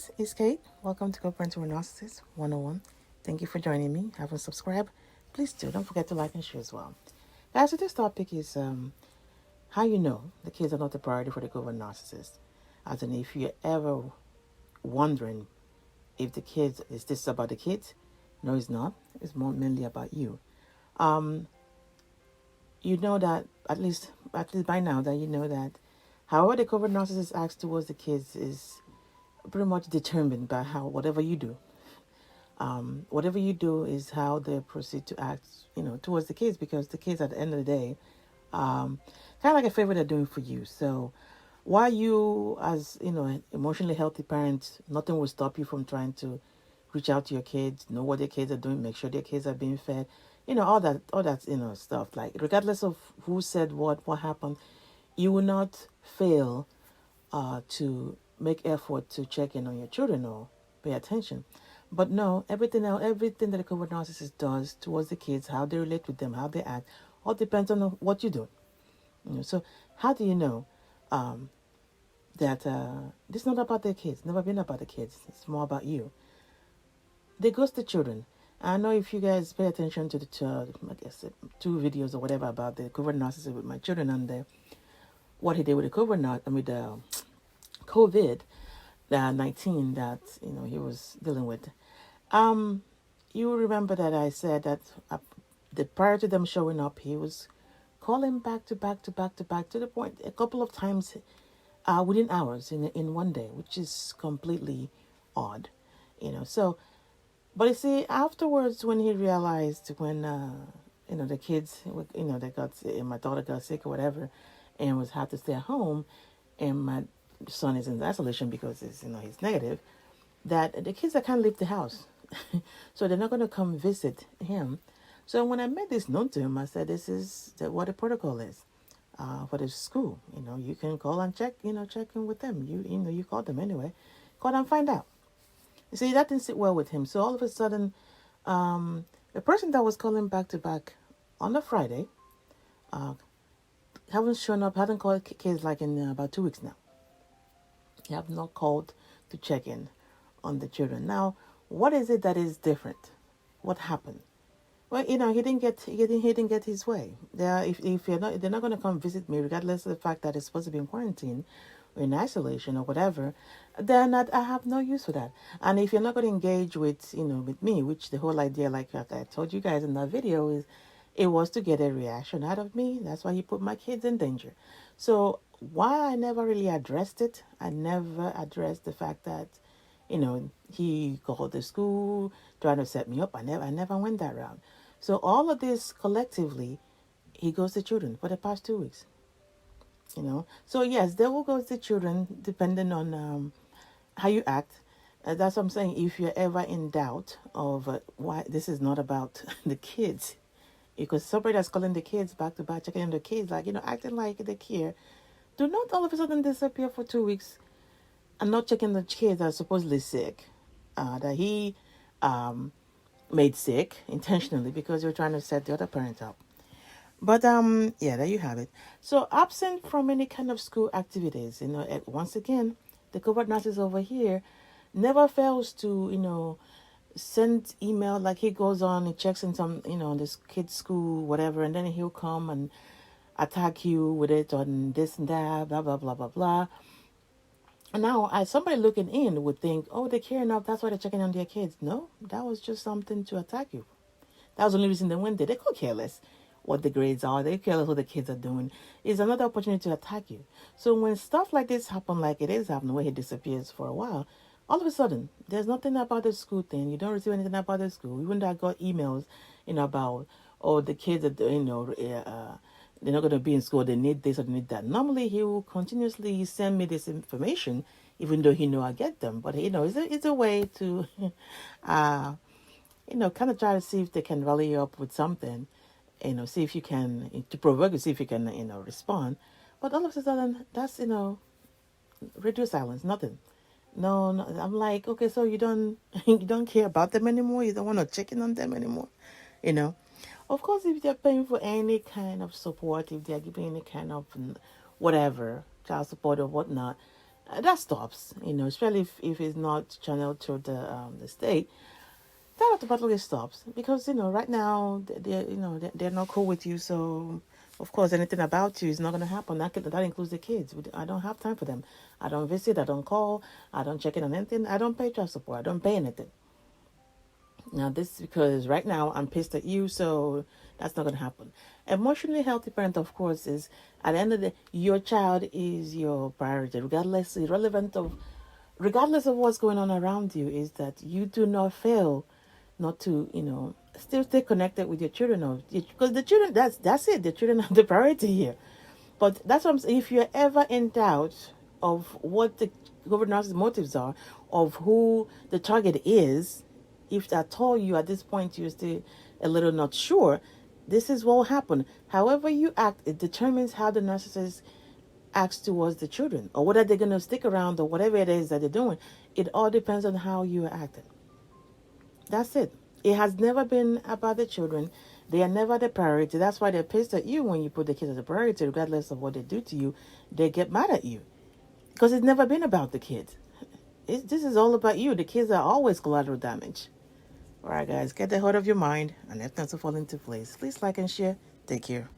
This is Kate. Welcome to Covert Narcissist 101. Thank you for joining me. Haven't subscribed? Please do. Don't forget to like and share as well. Guys, so this topic is how you know the kids are not the priority for the Covert Narcissist. As in, if you're ever wondering if the kids, is this about the kids? No, it's not. It's more mainly about you. Um, you know that at least by now that you know that however the Covert Narcissist acts towards the kids is pretty much determined by how whatever you do. Whatever you do is how they proceed to act, towards the kids, because the kids at the end of the day, um, kind of like a favor they're doing for you. So while you, as an emotionally healthy parent, nothing will stop you from trying to reach out to your kids, know what their kids are doing, make sure their kids are being fed, all that stuff. Like regardless of who said what happened, you will not fail to make effort to check in on your children or pay attention. But no, everything else, everything that a covert narcissist does towards the kids, how they relate with them, how they act, all depends on what you do. So how do you know um, that this is not about the kids? Never been about the kids. It's more about you. They ghost the children. I know if you guys pay attention to the I guess two videos or whatever about the covert narcissist with my children and what he did with the covert with the COVID 19 that he was dealing with. Um, you remember that I said that prior to them showing up, he was calling back to back to back to back to the point a couple of times within hours in one day, which is completely odd. So but you see, afterwards, when he realized when the kids, they my daughter got sick or whatever, and was had to stay at home, and my son is in isolation because he's negative, that the kids are can't leave the house, so they're not going to come visit him. So when I made this known to him, I said, "This is what the protocol is for the school. You can call and check in with them. You call them anyway, call and find out." You see, that didn't sit well with him. So all of a sudden, the person that was calling back to back on a Friday, uh, haven't shown up, haven't called kids like in about 2 weeks now. He have not called to check in on the children. Now, what is it that is different? What happened? Well, he didn't get his way. If they're not going to come visit me, regardless of the fact that it's supposed to be in quarantine or in isolation or whatever. Then I have no use for that. And if you're not going to engage with me, which the whole idea, like I told you guys in that video, is it was to get a reaction out of me. That's why he put my kids in danger. So why I never really addressed it, I never addressed the fact that he called the school trying to set me up. I never went that route. So all of this collectively, he goes to children for the past 2 weeks. So yes, there will go to children depending on how you act. That's what I'm saying. If you're ever in doubt of why this is not about the kids, because somebody that's calling the kids back to back, checking on the kids, like acting like they care, do not all of a sudden disappear for 2 weeks and not checking the kids that are supposedly sick, that he made sick intentionally because you're trying to set the other parent up. But yeah, there you have it. So absent from any kind of school activities, once again, the covert narcissist over here never fails to, send email, like he goes on, he checks in some, this kid's school, whatever, and then he'll come and attack you with it on this and that, blah blah blah blah blah. And now, as somebody looking in would think, oh, they care enough, that's why they're checking on their kids. No, that was just something to attack you. That was the only reason they went there. They could care less what the grades are. They care less what the kids are doing. It's another opportunity to attack you. So when stuff like this happen, like it is happening, where he disappears for a while, all of a sudden, there's nothing about the school thing. You don't receive anything about the school. Even though I got emails, about, oh, the kids are, they're not going to be in school. They need this or they need that. Normally, he will continuously send me this information, even though he know I get them. But, it's a way to, kind of try to see if they can rally you up with something, see if you can, to provoke you, see if you can, respond. But all of a sudden, that's, radio silence, nothing. No, no, I'm like, okay, so you don't, you don't care about them anymore? You don't want to check in on them anymore? You know? Of course, if they're paying for any kind of support, if they're giving any kind of whatever, child support or whatnot, that stops. Especially if it's not channeled through the state. That automatically stops because right now they're not cool with you. So of course anything about you is not going to happen. That includes the kids. I don't have time for them. I don't visit. I don't call. I don't check in on anything. I don't pay child support. I don't pay anything. Now this is because right now I'm pissed at you, so that's not going to happen. Emotionally healthy parent, of course, is at the end of the day, your child is your priority, regardless of what's going on around you. Is that you do not fail, not to still stay connected with your children, because the children, that's it. The children are the priority here. But that's what I'm saying. If you're ever in doubt of what the governor's motives are, of who the target is, if at all you at this point you're still a little not sure, this is what will happen. However you act, it determines how the narcissist acts towards the children, or whether they're going to stick around, or whatever it is that they're doing. It all depends on how you are acting. That's it. It has never been about the children. They are never the priority. That's why they're pissed at you when you put the kids as a priority, regardless of what they do to you. They get mad at you because it's never been about the kids. This is all about you. The kids are always collateral damage. All right, guys, get the hold of your mind and let things fall into place. Please like and share. Take care.